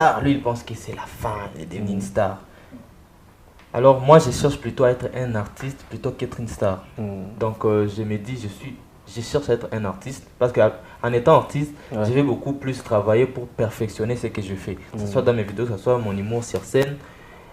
star. Lui, il pense que c'est la fin, il est devenu une star. Alors moi, je cherche plutôt à être un artiste plutôt qu'être une star. Donc je me dis, je cherche à être un artiste parce qu'en étant artiste, Ouais. je vais beaucoup plus travailler pour perfectionner ce que je fais. Que ce soit dans mes vidéos, que ce soit mon humour sur scène.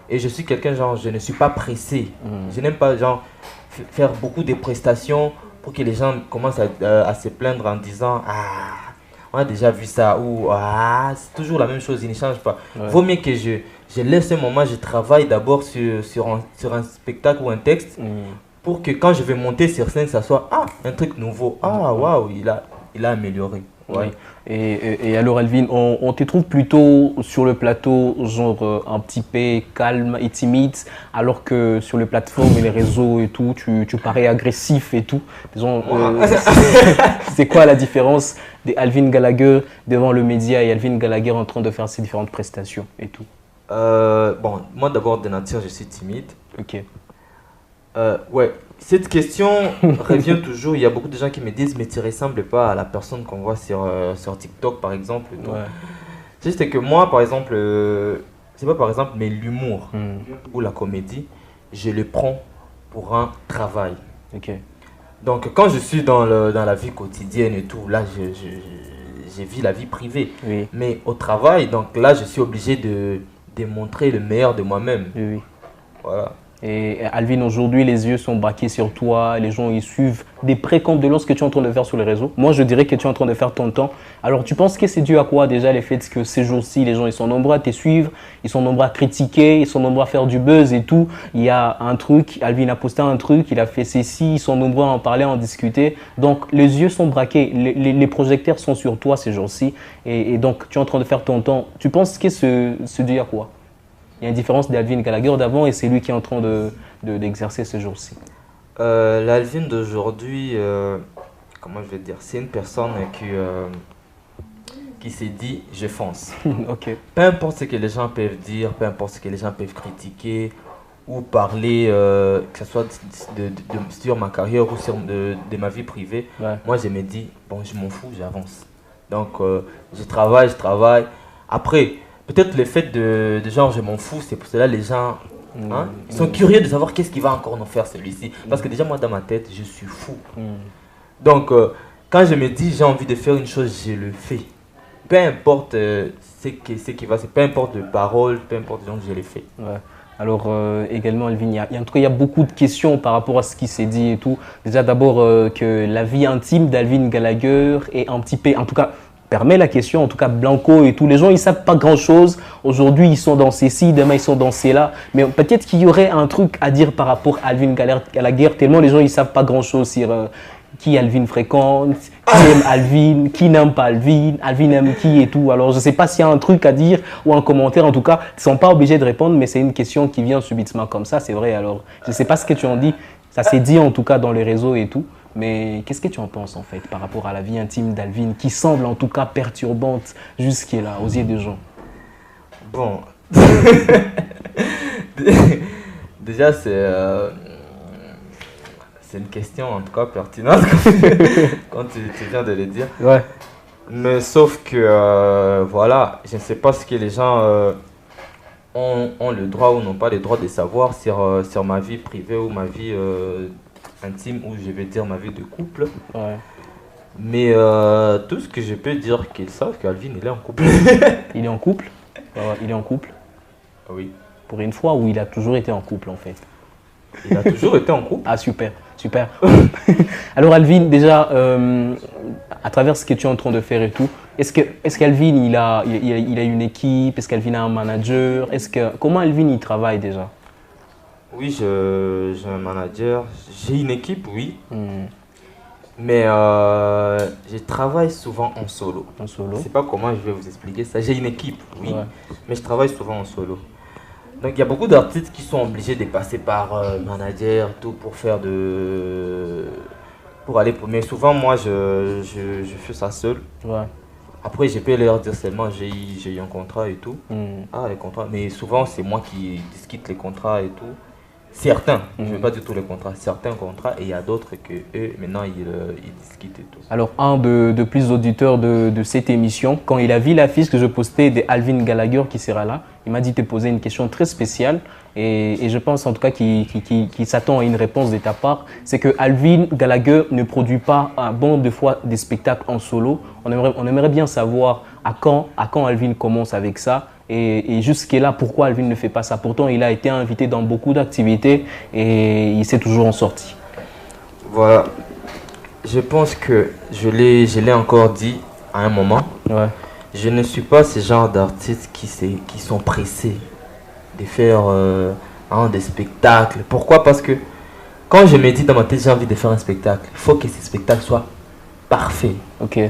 Et je suis quelqu'un, genre, je ne suis pas pressé. Je n'aime pas, genre, faire beaucoup de prestations pour que les gens commencent à se plaindre en disant, ah, on a déjà vu ça, ou ah, c'est toujours la même chose, il ne change pas. Ouais. Vaut mieux que je laisse un moment, je travaille d'abord sur un spectacle ou un texte pour que quand je vais monter sur scène, ça soit ah, un truc nouveau. Ah, waouh, il a amélioré. Oui. Ouais. Et alors, Alvin, on te trouve plutôt sur le plateau, genre un petit peu calme et timide, alors que sur les plateformes et les réseaux et tout, tu parais agressif et tout. Disons, c'est quoi la différence de Alvin Gallagher devant le média et Alvin Gallagher en train de faire ses différentes prestations et tout? Bon, moi d'abord de nature, je suis timide. Ok. Ouais, cette question revient toujours. Il y a beaucoup de gens qui me disent, mais tu ressembles pas à la personne qu'on voit sur TikTok, par exemple. Et tout. Ouais. C'est juste que moi, par exemple, c'est pas par exemple, mais l'humour ou la comédie, je le prends pour un travail. Ok. Donc, quand je suis dans la vie quotidienne et tout, là, je vis la vie privée. Oui. Mais au travail, donc là, je suis obligé de montrer le meilleur de moi-même. Oui, oui. Voilà. Et Alvin, aujourd'hui, les yeux sont braqués sur toi, les gens ils suivent des précomptes ce que tu es en train de faire sur les réseaux. Moi, je dirais que tu es en train de faire ton temps. Alors, tu penses que c'est dû à quoi déjà les faits que ces jours-ci, les gens ils sont nombreux à te suivre, ils sont nombreux à critiquer, ils sont nombreux à faire du buzz et tout. Il y a un truc, Alvin a posté un truc, il a fait ceci, ils sont nombreux à en parler, à en discuter. Donc, les yeux sont braqués, les projecteurs sont sur toi ces jours-ci. Et donc, tu es en train de faire ton temps. Tu penses que c'est dû à quoi? Il y a une différence d'Alvin Gallagher d'avant et c'est lui qui est en train d'exercer ce jour-ci. L'Alvin d'aujourd'hui, comment je vais dire, c'est une personne qui s'est dit je fonce. Ok. Peu importe ce que les gens peuvent dire, peu importe ce que les gens peuvent critiquer ou parler, que ce soit sur ma carrière ou de ma vie privée, Ouais. moi je me dis, bon, je m'en fous, j'avance. Donc je travaille, je travaille. Après, peut-être le fait de genre je m'en fous, c'est pour cela les gens hein, ils sont curieux de savoir qu'est-ce qu'il va encore nous faire celui-ci. Parce que déjà moi dans ma tête, je suis fou. Donc quand je me dis j'ai envie de faire une chose, je le fais. Peu importe ce qui va, peu importe les paroles, peu importe donc je le fais. Ouais. Alors également, Alvin, en tout cas, il y a beaucoup de questions par rapport à ce qui s'est dit et tout. Déjà d'abord que la vie intime d'Alvin Gallagher est un petit peu, en tout cas, permet la question, en tout cas Blanco et tous les gens, ils savent pas grand-chose. Aujourd'hui, ils sont dans ces-ci, demain, ils sont dans ces-là. Mais peut-être qu'il y aurait un truc à dire par rapport à Alvin Gallagher, tellement les gens, ils savent pas grand-chose sur qui Alvin fréquente, qui aime Alvin, qui n'aime pas Alvin, Alvin aime qui et tout. Alors, je ne sais pas s'il y a un truc à dire ou un commentaire. En tout cas, ils ne sont pas obligés de répondre, mais c'est une question qui vient subitement comme ça, c'est vrai. Alors, je ne sais pas ce que tu en dis. Ça s'est dit en tout cas dans les réseaux et tout. Mais qu'est-ce que tu en penses en fait par rapport à la vie intime d'Alvin qui semble en tout cas perturbante jusqu'à là, aux yeux des gens? Bon. Déjà c'est une question en tout cas pertinente quand tu viens de le dire. Ouais. Mais sauf que voilà, je ne sais pas ce que les gens ont le droit ou n'ont pas le droit de savoir sur ma vie privée ou ma vie intime ou je vais dire ma vie de couple. Ouais. Mais tout ce que je peux dire qu'ils savent qu'Alvin il est en couple. Il est en couple? Il est en couple Oui. pour une fois ou il a toujours été en couple en fait? Il a toujours été en couple. Ah super, super. Alors Alvin, déjà, à travers ce que tu es en train de faire et tout, est-ce qu'Alvin il a une équipe? Est-ce qu'Alvin a un manager? Comment Alvin il travaille déjà? Oui, j'ai un manager. J'ai une équipe, oui. Mais je travaille souvent en solo. En Je solo? ne sais pas comment je vais vous expliquer ça. J'ai une équipe, oui. Ouais. Mais je travaille souvent en solo. Donc il y a beaucoup d'artistes qui sont obligés de passer par manager, tout pour faire pour aller pour. Mais souvent moi je fais ça seul. Ouais. Après je peux leur dire seulement j'ai eu un contrat et tout. Ah les contrats. Mais souvent c'est moi qui discute les contrats et tout. certains, je ne veux pas dire tous les contrats, certains contrats, et il y a d'autres que eux, maintenant, ils discutent et tout. Alors, un de plus auditeurs de cette émission, quand il a vu l'affiche que je postais de Alvin Gallagher qui sera là, il m'a dit de te poser une question très spéciale et je pense en tout cas qu'il s'attend à une réponse de ta part. C'est que Alvin Gallagher ne produit pas un bon de fois des spectacles en solo. On aimerait bien savoir à quand Alvin commence avec ça. Et jusque-là, pourquoi Alvin ne fait pas ça? Pourtant, il a été invité dans beaucoup d'activités et il s'est toujours en sorti. Voilà. Je pense que je l'ai encore dit à un moment. Ouais. Je ne suis pas ce genre d'artistes qui sont pressés de faire des spectacles. Pourquoi? Parce que quand je me dis dans ma tête, j'ai envie de faire un spectacle, il faut que ce spectacle soit parfait. Ok. Ouais.